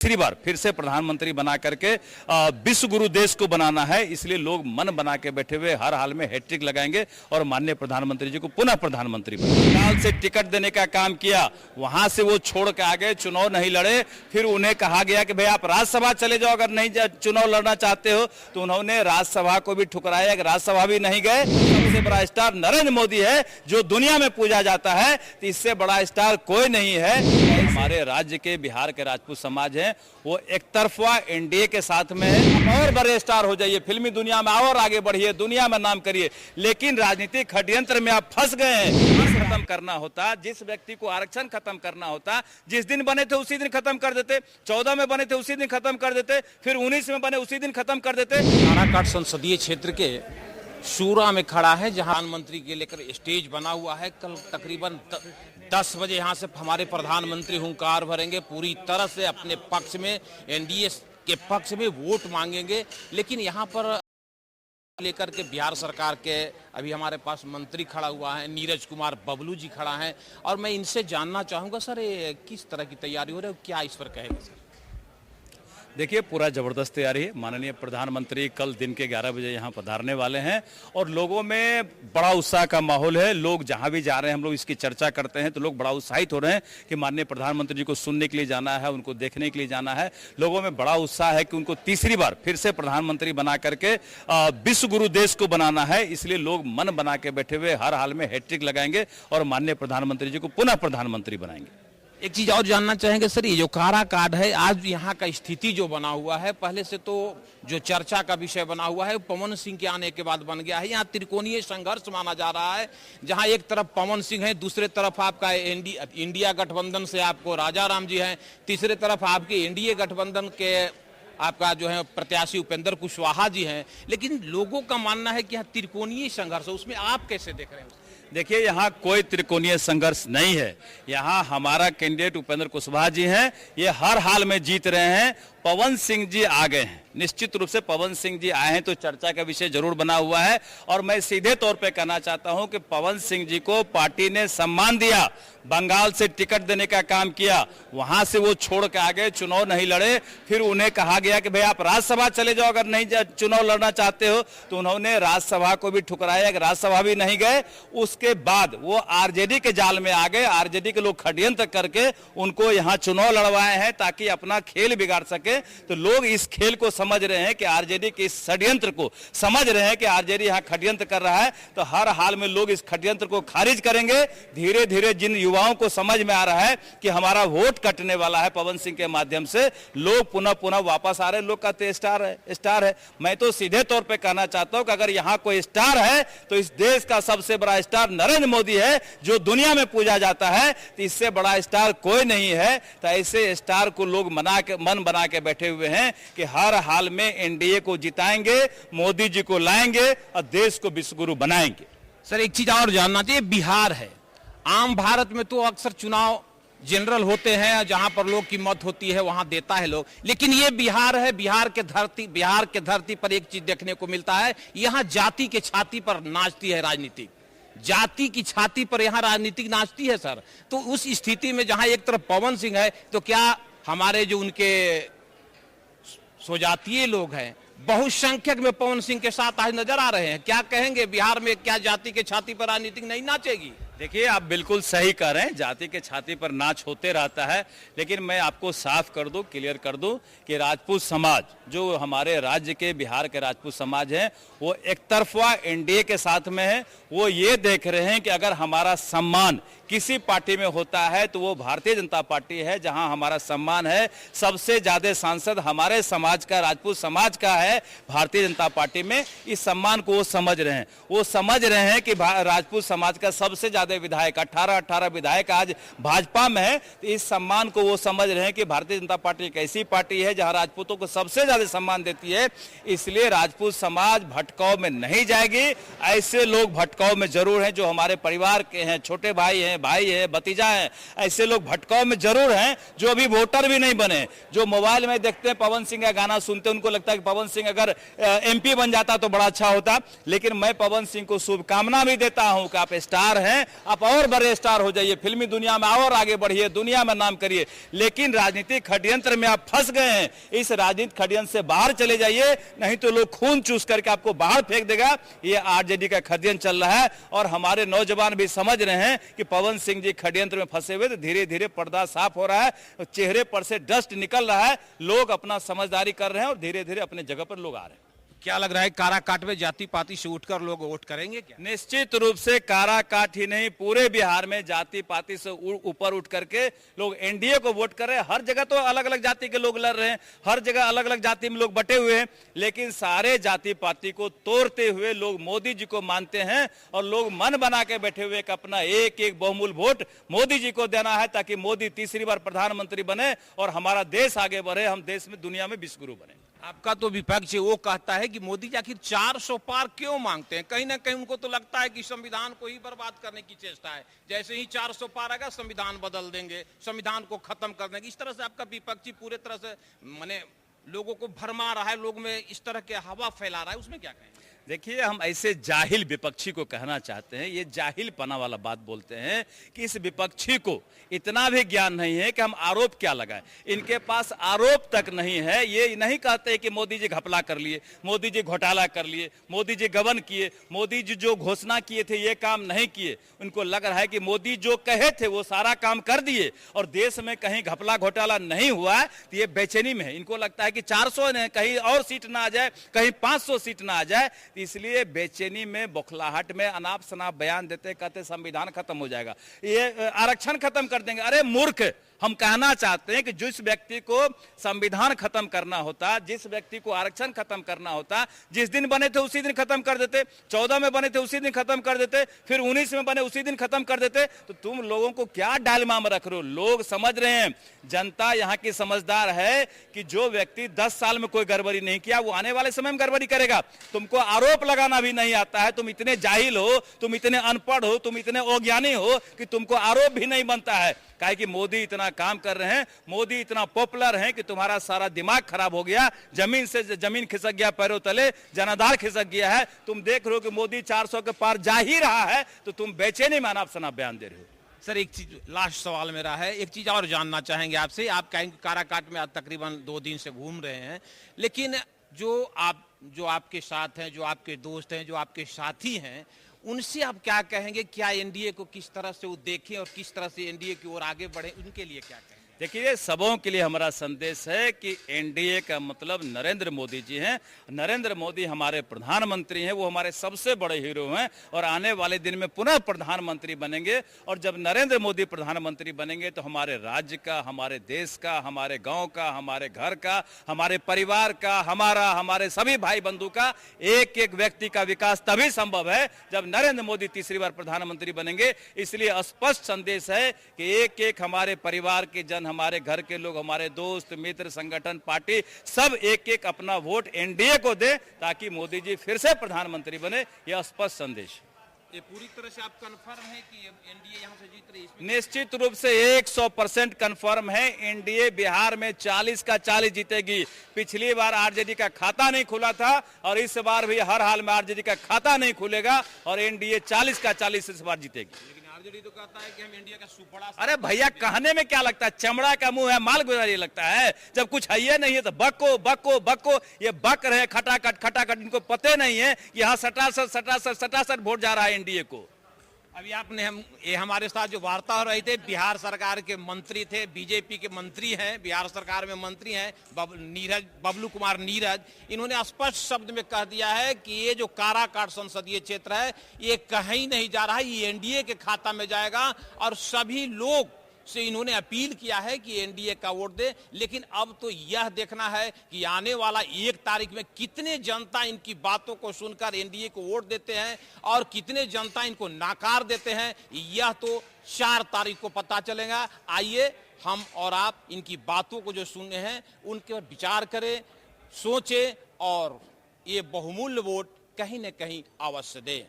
तीसरी बार फिर से प्रधानमंत्री बना करके विश्व गुरु देश को बनाना है, इसलिए लोग मन बना के बैठे हुए हर हाल में हैट्रिक लगाएंगे और माननीय प्रधानमंत्री जी को पुनः प्रधानमंत्री बंगाल से टिकट देने का काम किया, वहां से वो छोड़ के आ गए, चुनाव नहीं लड़े। फिर उन्हें कहा गया कि भाई आप राज्यसभा चले जाओ, अगर नहीं चुनाव लड़ना चाहते हो तो उन्होंने राज्यसभा को भी ठुकराया, राज्यसभा भी नहीं गए। सबसे बड़ा स्टार नरेंद्र मोदी है जो दुनिया में पूजा जाता है, तो इससे बड़ा स्टार कोई नहीं है। हमारे राज्य के बिहार के राजपूत समाज है वो एक तरफा एनडीए के साथ में है। और बड़े स्टार हो जाइए, फिल्मी दुनिया में और आगे बढ़िए, दुनिया में नाम करिए, लेकिन राजनीतिक षड्यंत्र में आप फंस गए हैं। खत्म करना होता, जिस व्यक्ति को आरक्षण खत्म करना होता, जिस दिन बने थे उसी दिन खत्म कर देते, 14 में बने थे उसी दिन खत्म कर देते, फिर 19 में बने उसी दिन खत्म कर देते। काराकाट संसदीय क्षेत्र के शूरा में खड़ा है, जहां प्रधानमंत्री के लेकर स्टेज बना हुआ है। कल तकरीबन 10 बजे यहां से हमारे प्रधानमंत्री हुंकार भरेंगे, पूरी तरह से अपने पक्ष में, एनडीए के पक्ष में वोट मांगेंगे। लेकिन यहां पर लेकर के बिहार सरकार के अभी हमारे पास मंत्री खड़ा हुआ है, नीरज कुमार बबलू जी खड़ा है, और मैं इनसे जानना चाहूंगा सर ये किस तरह की तैयारी हो रही है, क्या इस पर कहेंगे सर? देखिए, पूरा जबरदस्त तैयारी है। माननीय प्रधानमंत्री कल दिन के 11 बजे यहाँ पधारने वाले हैं और लोगों में बड़ा उत्साह का माहौल है। लोग जहाँ भी जा रहे हैं, हम लोग इसकी चर्चा करते हैं तो लोग बड़ा उत्साहित हो रहे हैं कि माननीय प्रधानमंत्री जी को सुनने के लिए जाना है, उनको देखने के लिए जाना है। लोगों में बड़ा उत्साह है कि उनको तीसरी बार फिर से प्रधानमंत्री बना करके विश्व गुरु देश को बनाना है, इसलिए लोग मन बना के बैठे हुए हर हाल में हैट्रिक लगाएंगे और माननीय प्रधानमंत्री जी को पुनः प्रधानमंत्री बनाएंगे। एक चीज और जानना चाहेंगे सर, ये जो काराकाट है, आज यहाँ का स्थिति जो बना हुआ है, पहले से तो जो चर्चा का विषय बना हुआ है पवन सिंह के आने के बाद बन गया है। यहाँ त्रिकोणीय संघर्ष माना जा रहा है, जहाँ एक तरफ पवन सिंह है, दूसरे तरफ आपका इंडिया गठबंधन से आपको राजा राम जी हैं, तीसरे तरफ आपके एनडीए गठबंधन के आपका जो है प्रत्याशी उपेंद्र कुशवाहा जी हैं। लेकिन लोगों का मानना है कि यहाँ त्रिकोणीय संघर्ष है, उसमें आप कैसे देख रहे हैं? देखिए, यहाँ कोई त्रिकोणीय संघर्ष नहीं है। यहाँ हमारा कैंडिडेट उपेंद्र कुशवाहा जी हैं, ये हर हाल में जीत रहे हैं। पवन सिंह जी आ गए हैं, निश्चित रूप से पवन सिंह जी आए हैं तो चर्चा का विषय जरूर बना हुआ है। और मैं सीधे तौर पे कहना चाहता हूं कि पवन सिंह जी को पार्टी ने सम्मान दिया, बंगाल से टिकट देने का काम किया, वहां से वो छोड़ के आ गए, चुनाव नहीं लड़े। फिर उन्हें कहा गया कि भाई आप राज्यसभा चले जाओ, अगर नहीं चुनाव लड़ना चाहते हो तो उन्होंने राज्यसभा को भी ठुकराया, राज्यसभा भी नहीं गए। उसके बाद वो आरजेडी के जाल में आ गए, आरजेडी के लोग षड्यंत्र करके उनको यहाँ चुनाव लड़वाए हैं ताकि अपना खेल बिगाड़ सके। तो लोग इस खेल को समझ रहे हैं कि आरजेडी के इस षड्यंत्र को समझ रहे हैं कि आरजेडी यहाँ षड्यंत्र कर रहा है, तो हर हाल में लोग इस षड्यंत्र को खारिज करेंगे। धीरे धीरे जिन युवाओं को समझ में आ रहा है कि हमारा वोट कटने वाला है पवन सिंह के माध्यम से, लोग पुनः पुनः वापस आ रहे हैं। लोग कहते स्टार है। मैं तो सीधे तौर पर कहना चाहता हूं कि अगर यहाँ कोई स्टार है तो इस देश का सबसे बड़ा स्टार नरेंद्र मोदी है जो दुनिया में पूजा जाता है, तो इससे बड़ा स्टार कोई नहीं है। तो ऐसे स्टार को लोग मन बना के बैठे हुए हैं कि हर हाल में एनडीए को जिताएंगे, मोदी जी को लाएंगे और देश को विश्व गुरु बनाएंगे। सर एक चीज और जानना चाहिए, बिहार है, आम भारत में तो अक्सर चुनाव जनरल होते हैं, जहां पर लोग की मत होती है वहां देता है लोग, लेकिन ये बिहार है, बिहार के धरती पर एक चीज देखने को मिलता है, यहाँ जाति के छाती पर नाचती है राजनीति, जाति की छाती पर यहाँ राजनीतिक नाचती है सर। तो उस स्थिति में जहां एक तरफ पवन सिंह है, तो क्या हमारे जो उनके स्वजातीय लोग हैं बहुसंख्यक में पवन सिंह के साथ आज नजर आ रहे हैं? क्या कहेंगे, बिहार में क्या जाति के छाती पर राजनीतिक नहीं नाचेगी? देखिए, आप बिल्कुल सही कह रहे हैं, जाति के छाती पर नाच होते रहता है, लेकिन मैं आपको साफ कर दूं, क्लियर कर दूं कि राजपूत समाज जो हमारे राज्य के बिहार के राजपूत समाज हैं वो एक तरफा एनडीए के साथ में है। वो ये देख रहे हैं कि अगर हमारा सम्मान किसी पार्टी में होता है तो वो भारतीय जनता पार्टी है, जहां हमारा सम्मान है। सबसे ज्यादा सांसद हमारे समाज का, राजपूत समाज का है भारतीय जनता पार्टी में। इस सम्मान को वो समझ रहे हैं, वो समझ रहे हैं कि राजपूत समाज का सबसे ज्यादा विधायक 18 विधायक आज भाजपा में है। तो इस सम्मान को वो समझ रहे हैं कि भारतीय जनता पार्टी एक ऐसी पार्टी है जहां राजपूतों को सबसे ज्यादा सम्मान देती है, इसलिए राजपूत समाज भटकाव में नहीं जाएगी। ऐसे लोग भटकाव में जरूर हैं जो हमारे परिवार के हैं, छोटे भाई हैं, भतीजा हैं, ऐसे लोग भटकाव में जरूर हैं जो अभी वोटर भी नहीं बने, जो मोबाइल में देखते हैं पवन सिंह का गाना सुनते हैं, उनको लगता है कि पवन सिंह अगर एमपी बन जाता तो बड़ा अच्छा होता। लेकिन मैं पवन सिंह को शुभकामना भी देता हूं कि आप स्टार हैं आप और बड़े स्टार हो जाइए, फिल्मी दुनिया में और आगे बढ़िए, दुनिया में नाम करिए, लेकिन राजनीतिक षड्यंत्र में आप फंस गए हैं। इस राजनीतिक षड्यंत्र से बाहर चले जाइए, नहीं तो लोग खून चूस करके आपको बाहर फेंक देगा। ये आरजेडी का षड्यंत्र चल रहा है और हमारे नौजवान भी समझ रहे हैं कि पवन सिंह जी षड्यंत्र में फंसे हुए, तो धीरे धीरे पर्दा साफ हो रहा है, चेहरे पर से डस्ट निकल रहा है, लोग अपना समझदारी कर रहे हैं और धीरे धीरे अपने जगह पर लोग आ रहे हैं। क्या लग रहा है काराकाट में जाति पाति से उठकर लोग वोट करेंगे क्या? निश्चित रूप से काराकाट ही नहीं, पूरे बिहार में जाति पाति से ऊपर उठ करके लोग एनडीए को वोट कर रहे हैं। हर जगह तो अलग अलग जाति के लोग लड़ रहे हैं, हर जगह अलग अलग जाति में लोग बटे हुए हैं, लेकिन सारे जाति पाति को तोड़ते हुए लोग मोदी जी को मानते हैं और लोग मन बना के बैठे हुए कि अपना एक एक बहुमूल्य वोट मोदी जी को देना है, ताकि मोदी तीसरी बार प्रधानमंत्री बने और हमारा देश आगे बढ़े, हम देश में दुनिया में विश्वगुरु बने। आपका तो विपक्ष वो कहता है कि मोदी जी आखिर 400 पार क्यों मांगते हैं? कहीं ना कहीं उनको तो लगता है कि संविधान को ही बर्बाद करने की चेष्टा है, जैसे ही 400 पार आएगा संविधान बदल देंगे, संविधान को खत्म कर देंगे। इस तरह से आपका विपक्षी पूरे तरह से माने लोगों को भरमा रहा है, लोग में इस तरह के हवा फैला रहा है, उसमें क्या कहें? देखिए, हम ऐसे जाहिल विपक्षी को कहना चाहते हैं, ये जाहिल पना वाला बात बोलते हैं कि इस विपक्षी को इतना भी ज्ञान नहीं है कि हम आरोप क्या लगाएं। इनके पास आरोप तक नहीं है। ये नहीं कहते कि मोदी जी घपला कर लिए, मोदी जी घोटाला कर लिए, मोदी जी गबन किए, मोदी जी जो घोषणा किए थे ये काम नहीं किए। उनको लग रहा है कि मोदी जो कहे थे वो सारा काम कर दिए और देश में कहीं घपला घोटाला नहीं हुआ, तो ये बेचैनी में है। इनको लगता है कि 400 ने कहीं और सीट ना आ जाए, कहीं 500 सीट ना आ जाए, इसलिए बेचैनी में, बौखलाहट में अनाप शनाप बयान देते, कहते संविधान खत्म हो जाएगा, ये आरक्षण खत्म कर देंगे। अरे मूर्ख, हम कहना चाहते हैं कि जिस व्यक्ति को संविधान खत्म करना होता, जिस व्यक्ति को आरक्षण खत्म करना होता, जिस दिन बने थे उसी दिन खत्म कर देते, 14 में बने थे उसी दिन खत्म कर देते, फिर 19 में बने उसी दिन खत्म कर देते। तो तुम लोगों को क्या डायलेमा में रख रहे हो? लोग समझ रहे हैं, जनता यहाँ की समझदार है कि जो व्यक्ति 10 साल में कोई गड़बड़ी नहीं किया वो आने वाले समय में गड़बड़ी करेगा। तुमको आरोप लगाना भी नहीं आता है, तुम इतने जाहिल हो, तुम इतने अनपढ़ हो, तुम इतने अज्ञानी हो कि तुमको आरोप भी नहीं बनता है। काहे कि मोदी इतना काम कर रहे हैं, मोदी इतना पॉपुलर है कि तुम्हारा सारा दिमाग खराब हो गया, जमीन से जमीन खिसक गया पैरों तले, जनाधार खिसक गया है। तुम देख रहे हो कि मोदी 400 के पार जा ही रहा है, तो तुम बेचैनी में अनाप शनाप बयान दे रहे हो। सर, एक चीज लास्ट सवाल मेरा है, एक चीज और जानना चाहेंगे आपसे। आप कहेंगे काराकाट में आज तकरीबन 2 दिन से घूम रहे हैं, लेकिन जो आपके साथ हैं, जो आपके दोस्त हैं, जो आपके साथी हैं, उनसे आप क्या कहेंगे? क्या एनडीए को किस तरह से वो देखें और किस तरह से एनडीए की ओर आगे बढ़े, उनके लिए क्या कहेंगे? देखिए, सबों के लिए हमारा संदेश है कि एनडीए का मतलब नरेंद्र मोदी जी हैं। नरेंद्र मोदी हमारे प्रधानमंत्री हैं, वो हमारे सबसे बड़े हीरो हैं और आने वाले दिन में पुनः प्रधानमंत्री बनेंगे। और जब नरेंद्र मोदी प्रधानमंत्री बनेंगे तो हमारे राज्य का, हमारे देश का, हमारे गांव का, हमारे घर का, हमारे परिवार का, हमारे सभी भाई बंधु का, एक एक व्यक्ति का विकास तभी संभव है जब नरेंद्र मोदी तीसरी बार प्रधानमंत्री बनेंगे। इसलिए स्पष्ट संदेश है कि एक एक हमारे परिवार के जन, हमारे घर के लोग, हमारे दोस्त मित्र, संगठन, पार्टी, सब एक एक अपना वोट एनडीए को दे ताकि मोदी जी फिर से प्रधानमंत्री बने। यह स्पष्ट संदेश। ये पूरी तरह से आप कंफर्म है कि एनडीए यहां से जीत रही है? निश्चित रूप से 100% कंफर्म है। एनडीए बिहार में 40 का 40 जीतेगी। पिछली बार आरजेडी का खाता नहीं खुला था और इस बार भी हर हाल में आरजेडी का खाता नहीं खुलेगा और एनडीए 40 का 40 इस बार जीतेगी। आरजेडी तो कहता है कि हम इंडिया का सुपड़ा। अरे भैया, कहने में क्या लगता है? चमड़ा का मुंह है, माल गुजारी लगता है। जब कुछ है ये नहीं है तो बको बको बको, ये बक रहे खटाखट खटाखट। इनको पते नहीं है कि यहाँ सटासट वोट जा रहा है एनडीए को। अभी ये हमारे साथ जो वार्ता हो रही थे, बिहार सरकार के मंत्री थे, बीजेपी के मंत्री हैं, बिहार सरकार में मंत्री हैं बबलू कुमार नीरज। इन्होंने स्पष्ट शब्द में कह दिया है कि ये जो काराकाट संसदीय क्षेत्र है ये कहीं नहीं जा रहा है, ये एनडीए के खाता में जाएगा। और सभी लोग से इन्होंने अपील किया है कि एनडीए का वोट दे। लेकिन अब तो यह देखना है कि आने वाला 1 तारीख में कितने जनता इनकी बातों को सुनकर एनडीए को वोट देते हैं और कितने जनता इनको नाकार देते हैं, यह तो 4 तारीख को पता चलेगा। आइए हम और आप इनकी बातों को जो सुने हैं उनके पर विचार करें, सोचें और ये बहुमूल्य वोट कहीं न कहीं अवश्य दें।